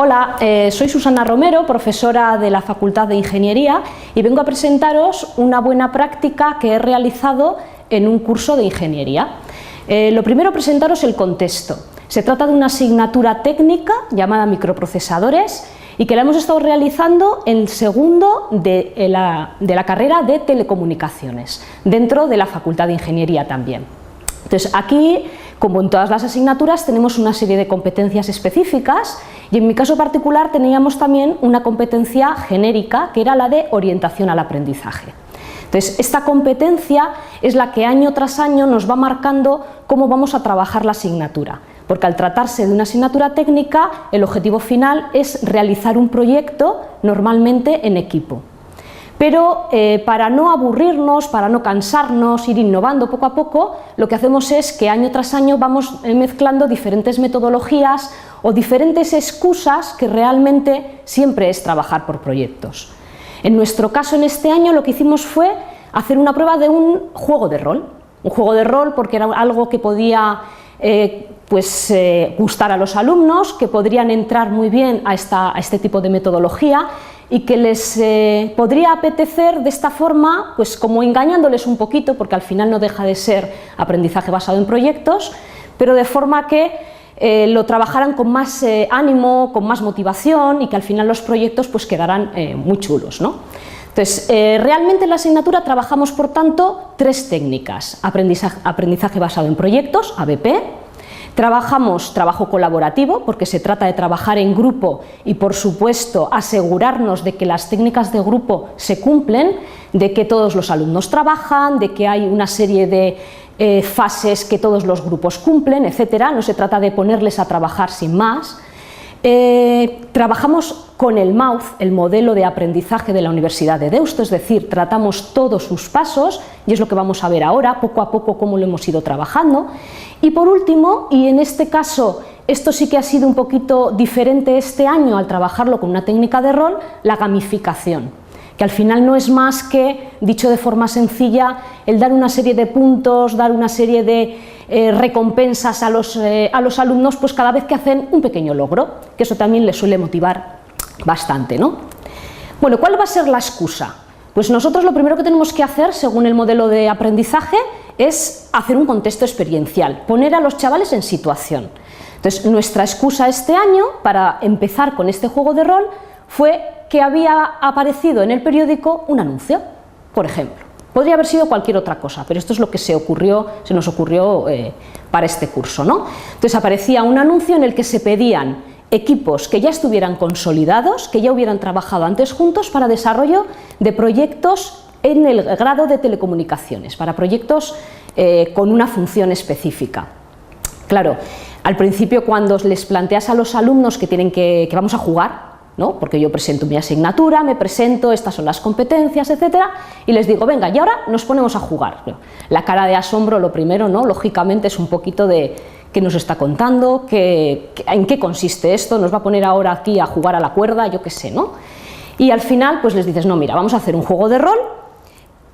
Hola, soy Susana Romero, profesora de la Facultad de Ingeniería, y vengo a presentaros una buena práctica que he realizado en un curso de ingeniería. Lo primero, presentaros el contexto. Se trata de una asignatura técnica llamada microprocesadores y que la hemos estado realizando en segundo de la carrera de telecomunicaciones, dentro de la Facultad de Ingeniería también. Entonces, aquí, como en todas las asignaturas, tenemos una serie de competencias específicas y en mi caso particular teníamos también una competencia genérica que era la de orientación al aprendizaje. Entonces, esta competencia es la que año tras año nos va marcando cómo vamos a trabajar la asignatura, porque al tratarse de una asignatura técnica, el objetivo final es realizar un proyecto normalmente en equipo. Pero para no aburrirnos, para no cansarnos, ir innovando poco a poco, lo que hacemos es que año tras año vamos mezclando diferentes metodologías o diferentes excusas que realmente siempre es trabajar por proyectos. En nuestro caso, en este año, lo que hicimos fue hacer una prueba de un juego de rol. Un juego de rol porque era algo que podía gustar a los alumnos, que podrían entrar muy bien a este tipo de metodología y que les podría apetecer de esta forma, pues como engañándoles un poquito, porque al final no deja de ser aprendizaje basado en proyectos, pero de forma que lo trabajaran con más ánimo, con más motivación y que al final los proyectos pues quedaran muy chulos, ¿no? Entonces, realmente en la asignatura trabajamos, por tanto, tres técnicas: aprendizaje basado en proyectos, ABP. Trabajamos trabajo colaborativo, porque se trata de trabajar en grupo y, por supuesto, asegurarnos de que las técnicas de grupo se cumplen, de que todos los alumnos trabajan, de que hay una serie de fases que todos los grupos cumplen, etcétera. No se trata de ponerles a trabajar sin más. Trabajamos con el MAUD, el modelo de aprendizaje de la Universidad de Deusto, es decir, tratamos todos sus pasos y es lo que vamos a ver ahora, poco a poco, cómo lo hemos ido trabajando. Y por último, y en este caso esto sí que ha sido un poquito diferente este año al trabajarlo con una técnica de rol, la gamificación, que al final no es más que, dicho de forma sencilla, el dar una serie de puntos, dar una serie de recompensas a los alumnos pues cada vez que hacen un pequeño logro, que eso también les suele motivar bastante, ¿no? Bueno, ¿cuál va a ser la excusa? Pues nosotros lo primero que tenemos que hacer, según el modelo de aprendizaje, es hacer un contexto experiencial, poner a los chavales en situación. Entonces, nuestra excusa este año para empezar con este juego de rol fue que había aparecido en el periódico un anuncio, por ejemplo. Podría haber sido cualquier otra cosa, pero esto es lo que se nos ocurrió para este curso, ¿no? Entonces aparecía un anuncio en el que se pedían equipos que ya estuvieran consolidados, que ya hubieran trabajado antes juntos para desarrollo de proyectos en el grado de telecomunicaciones, para proyectos con una función específica. Claro, al principio cuando les planteas a los alumnos que vamos a jugar, ¿no? Porque yo presento mi asignatura, me presento, estas son las competencias, etcétera, y les digo, venga, y ahora nos ponemos a jugar. La cara de asombro, lo primero, ¿no? Lógicamente es un poquito de qué nos está contando, en qué consiste esto, nos va a poner ahora aquí a jugar a la cuerda, yo qué sé, ¿no? Y al final pues les dices, no, mira, vamos a hacer un juego de rol.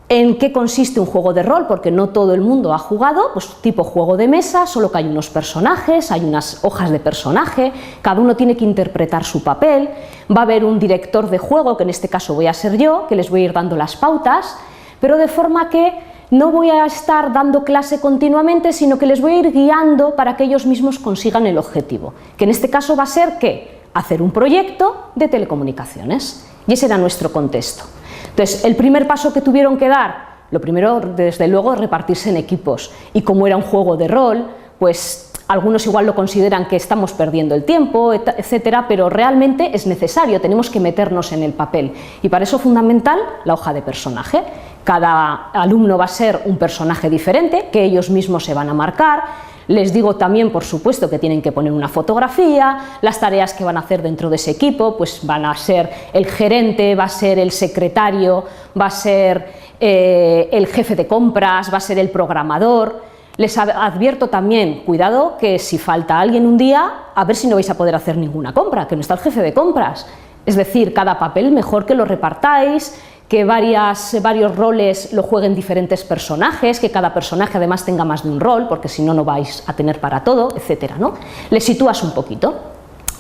¿En qué consiste un juego de rol? Porque no todo el mundo ha jugado, pues tipo juego de mesa, solo que hay unos personajes, hay unas hojas de personaje, cada uno tiene que interpretar su papel, va a haber un director de juego, que en este caso voy a ser yo, que les voy a ir dando las pautas, pero de forma que no voy a estar dando clase continuamente, sino que les voy a ir guiando para que ellos mismos consigan el objetivo, que en este caso va a ser ¿qué? Hacer un proyecto de telecomunicaciones, y ese era nuestro contexto. Entonces, el primer paso que tuvieron que dar, lo primero, desde luego, es repartirse en equipos. Y como era un juego de rol, pues algunos igual lo consideran que estamos perdiendo el tiempo, etcétera, pero realmente es necesario, tenemos que meternos en el papel. Y para eso es fundamental la hoja de personaje. Cada alumno va a ser un personaje diferente, que ellos mismos se van a marcar. Les digo también, por supuesto, que tienen que poner una fotografía, las tareas que van a hacer dentro de ese equipo, pues van a ser el gerente, va a ser el secretario, va a ser el jefe de compras, va a ser el programador. Les advierto también, cuidado, que si falta alguien un día, a ver si no vais a poder hacer ninguna compra, que no está el jefe de compras. Es decir, cada papel mejor que lo repartáis, que varios roles lo jueguen diferentes personajes, que cada personaje además tenga más de un rol, porque si no, no vais a tener para todo, etcétera, ¿no? Les sitúas un poquito.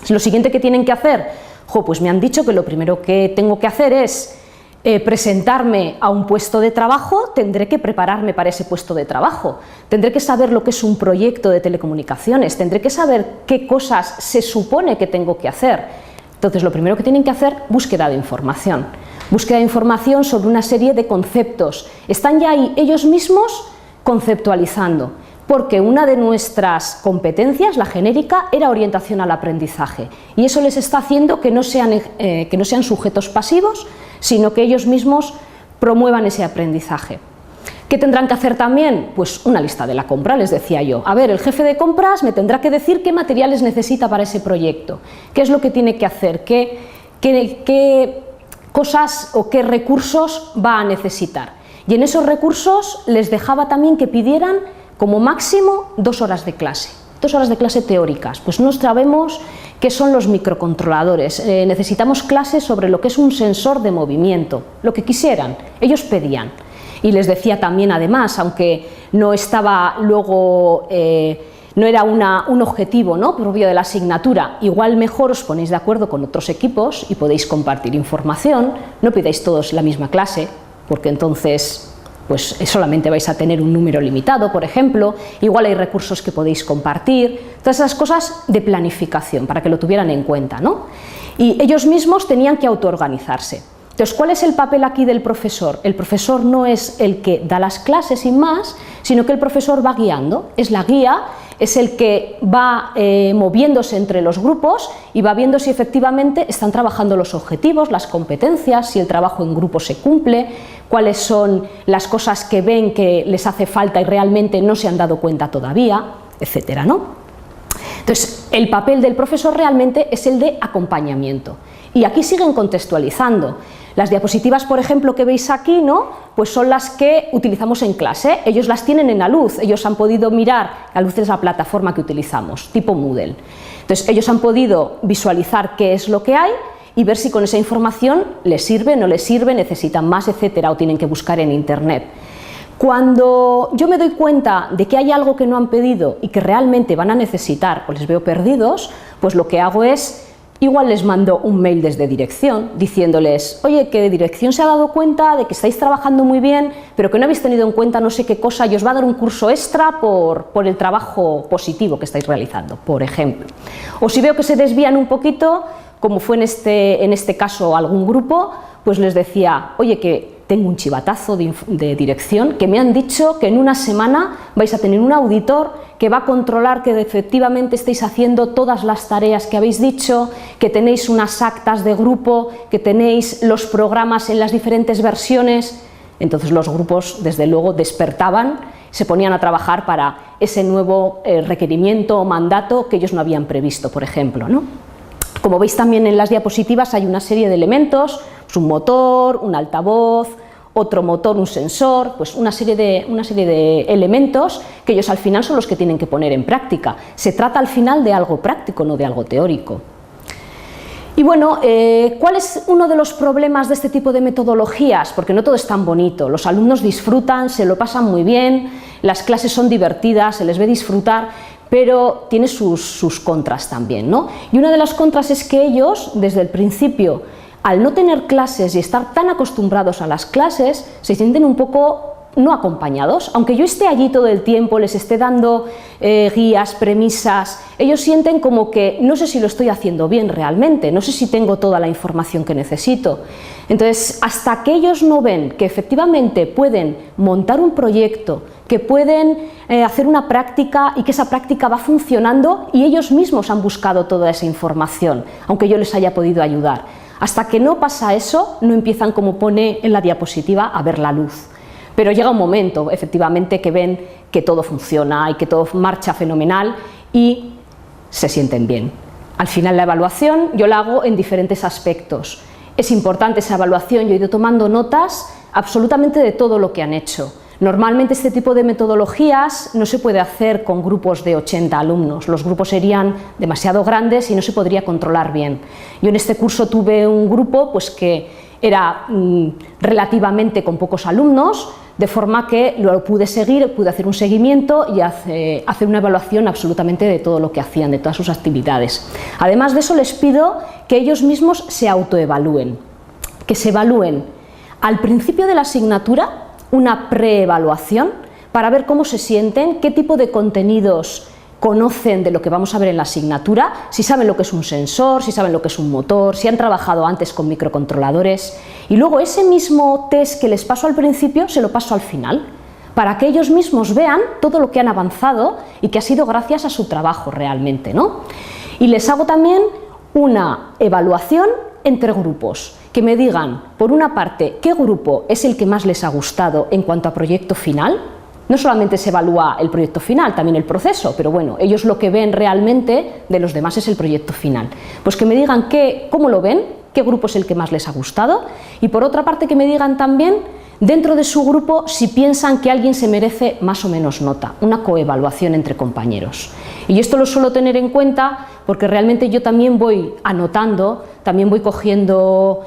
Lo siguiente que tienen que hacer, pues me han dicho que lo primero que tengo que hacer es presentarme a un puesto de trabajo, tendré que prepararme para ese puesto de trabajo, tendré que saber lo que es un proyecto de telecomunicaciones, tendré que saber qué cosas se supone que tengo que hacer. Entonces, lo primero que tienen que hacer, búsqueda de información. Búsqueda de información sobre una serie de conceptos. Están ya ahí ellos mismos conceptualizando, porque una de nuestras competencias, la genérica, era orientación al aprendizaje, y eso les está haciendo que no sean sujetos pasivos, sino que ellos mismos promuevan ese aprendizaje. ¿Qué tendrán que hacer también? Pues una lista de la compra, les decía yo. A ver, el jefe de compras me tendrá que decir qué materiales necesita para ese proyecto, qué es lo que tiene que hacer, qué cosas o qué recursos va a necesitar. Y en esos recursos les dejaba también que pidieran como máximo 2 horas de clase. 2 horas de clase teóricas, pues no sabemos qué son los microcontroladores, necesitamos clases sobre lo que es un sensor de movimiento, lo que quisieran, ellos pedían. Y les decía también, además, aunque no estaba luego, no era un objetivo, ¿no?, propio de la asignatura, igual mejor os ponéis de acuerdo con otros equipos y podéis compartir información, no pidáis todos la misma clase, porque entonces pues solamente vais a tener un número limitado, por ejemplo, igual hay recursos que podéis compartir, todas esas cosas de planificación, para que lo tuvieran en cuenta, ¿no? Y ellos mismos tenían que autoorganizarse. Entonces, ¿cuál es el papel aquí del profesor? El profesor no es el que da las clases sin más, sino que el profesor va guiando, es la guía, es el que va moviéndose entre los grupos y va viendo si efectivamente están trabajando los objetivos, las competencias, si el trabajo en grupo se cumple, cuáles son las cosas que ven que les hace falta y realmente no se han dado cuenta todavía, etcétera, ¿no? Entonces, el papel del profesor realmente es el de acompañamiento. Y aquí siguen contextualizando. Las diapositivas, por ejemplo, que veis aquí, ¿no?, pues son las que utilizamos en clase. Ellos las tienen en Aluz, ellos han podido mirar, Aluz es la plataforma que utilizamos, tipo Moodle. Entonces, ellos han podido visualizar qué es lo que hay y ver si con esa información les sirve, no les sirve, necesitan más, etcétera, o tienen que buscar en internet. Cuando yo me doy cuenta de que hay algo que no han pedido y que realmente van a necesitar o les veo perdidos, pues lo que hago es, igual les mando un mail desde dirección diciéndoles, oye, que dirección se ha dado cuenta de que estáis trabajando muy bien, pero que no habéis tenido en cuenta no sé qué cosa y os va a dar un curso extra por el trabajo positivo que estáis realizando, por ejemplo. O si veo que se desvían un poquito, como fue en este caso algún grupo, pues les decía, oye, que tengo un chivatazo de dirección, que me han dicho que en una semana vais a tener un auditor que va a controlar que efectivamente estéis haciendo todas las tareas que habéis dicho, que tenéis unas actas de grupo, que tenéis los programas en las diferentes versiones. Entonces los grupos, desde luego, despertaban, se ponían a trabajar para ese nuevo requerimiento o mandato que ellos no habían previsto, por ejemplo, ¿no? Como veis también en las diapositivas hay una serie de elementos, pues un motor, un altavoz, otro motor, un sensor, pues una serie de elementos que ellos al final son los que tienen que poner en práctica. Se trata al final de algo práctico, no de algo teórico. Y bueno, ¿cuál es uno de los problemas de este tipo de metodologías? Porque no todo es tan bonito, los alumnos disfrutan, se lo pasan muy bien, las clases son divertidas, se les ve disfrutar, pero tiene sus contras también, ¿no? Y una de las contras es que ellos, desde el principio, al no tener clases y estar tan acostumbrados a las clases, se sienten un poco no acompañados. Aunque yo esté allí todo el tiempo, les esté dando guías, premisas, ellos sienten como que no sé si lo estoy haciendo bien realmente, no sé si tengo toda la información que necesito. Entonces, hasta que ellos no ven que efectivamente pueden montar un proyecto, que pueden hacer una práctica y que esa práctica va funcionando y ellos mismos han buscado toda esa información, aunque yo les haya podido ayudar. Hasta que no pasa eso, no empiezan, como pone en la diapositiva, a ver la luz. Pero llega un momento, efectivamente, que ven que todo funciona y que todo marcha fenomenal y se sienten bien. Al final la evaluación yo la hago en diferentes aspectos. Es importante esa evaluación, yo he ido tomando notas absolutamente de todo lo que han hecho. Normalmente este tipo de metodologías no se puede hacer con grupos de 80 alumnos, los grupos serían demasiado grandes y no se podría controlar bien. Yo en este curso tuve un grupo pues, que era relativamente con pocos alumnos, de forma que lo pude seguir, pude hacer un seguimiento y hacer una evaluación absolutamente de todo lo que hacían, de todas sus actividades. Además de eso, les pido que ellos mismos se autoevalúen, que se evalúen al principio de la asignatura, una preevaluación para ver cómo se sienten, qué tipo de contenidos conocen de lo que vamos a ver en la asignatura, si saben lo que es un sensor, si saben lo que es un motor, si han trabajado antes con microcontroladores, y luego ese mismo test que les paso al principio se lo paso al final, para que ellos mismos vean todo lo que han avanzado y que ha sido gracias a su trabajo realmente, ¿no? Y les hago también una evaluación entre grupos, que me digan, por una parte, qué grupo es el que más les ha gustado en cuanto a proyecto final. No solamente se evalúa el proyecto final, también el proceso, pero bueno, ellos lo que ven realmente de los demás es el proyecto final. Pues que me digan cómo lo ven, qué grupo es el que más les ha gustado, y por otra parte que me digan también, dentro de su grupo, si piensan que alguien se merece más o menos nota, una coevaluación entre compañeros. Y esto lo suelo tener en cuenta porque realmente yo también voy anotando, también voy cogiendo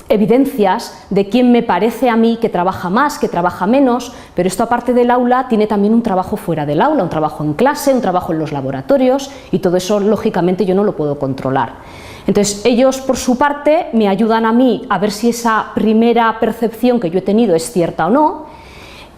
evidencias de quién me parece a mí que trabaja más, que trabaja menos, pero esto aparte del aula tiene también un trabajo fuera del aula, un trabajo en clase, un trabajo en los laboratorios, y todo eso lógicamente yo no lo puedo controlar. Entonces ellos por su parte me ayudan a mí a ver si esa primera percepción que yo he tenido es cierta o no.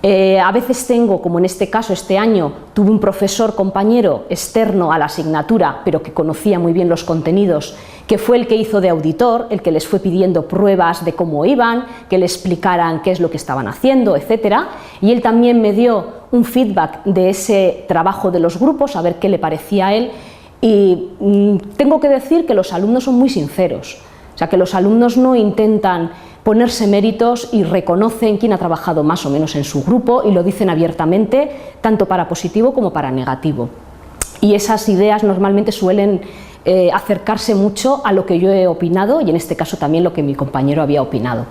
A veces tengo, como en este caso, este año, tuve un profesor compañero externo a la asignatura, pero que conocía muy bien los contenidos, que fue el que hizo de auditor, el que les fue pidiendo pruebas de cómo iban, que le explicaran qué es lo que estaban haciendo, etcétera, y él también me dio un feedback de ese trabajo de los grupos, a ver qué le parecía a él, y tengo que decir que los alumnos son muy sinceros, o sea que los alumnos no intentan ponerse méritos y reconocen quién ha trabajado más o menos en su grupo y lo dicen abiertamente, tanto para positivo como para negativo. Y esas ideas normalmente suelen acercarse mucho a lo que yo he opinado y en este caso también lo que mi compañero había opinado.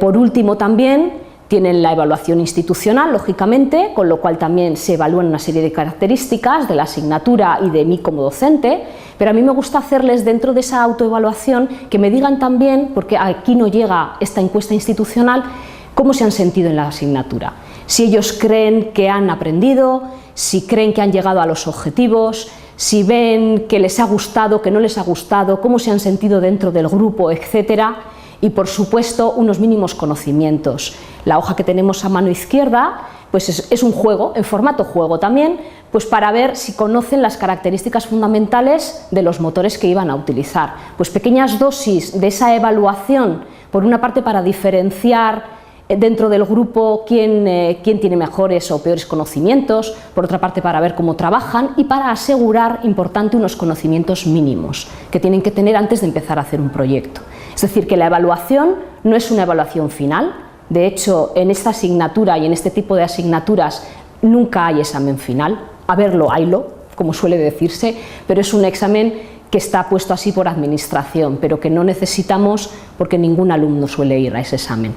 Por último también tienen la evaluación institucional, lógicamente, con lo cual también se evalúan una serie de características de la asignatura y de mí como docente, pero a mí me gusta hacerles dentro de esa autoevaluación que me digan también, porque aquí no llega esta encuesta institucional, cómo se han sentido en la asignatura. Si ellos creen que han aprendido, si creen que han llegado a los objetivos, si ven que les ha gustado, que no les ha gustado, cómo se han sentido dentro del grupo, etcétera. Y por supuesto unos mínimos conocimientos. La hoja que tenemos a mano izquierda pues es un juego, en formato juego también, pues para ver si conocen las características fundamentales de los motores que iban a utilizar. Pues pequeñas dosis de esa evaluación, por una parte para diferenciar dentro del grupo quién tiene mejores o peores conocimientos, por otra parte para ver cómo trabajan y para asegurar, importante, unos conocimientos mínimos que tienen que tener antes de empezar a hacer un proyecto. Es decir, que la evaluación no es una evaluación final, de hecho en esta asignatura y en este tipo de asignaturas nunca hay examen final, haberlo, haylo, como suele decirse, pero es un examen que está puesto así por administración, pero que no necesitamos porque ningún alumno suele ir a ese examen.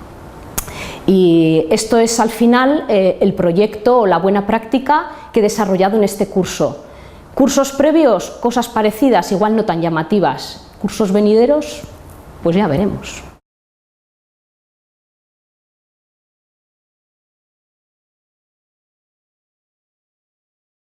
Y esto es al final el proyecto o la buena práctica que he desarrollado en este curso. Cursos previos, cosas parecidas, igual no tan llamativas. Cursos venideros, pues ya veremos.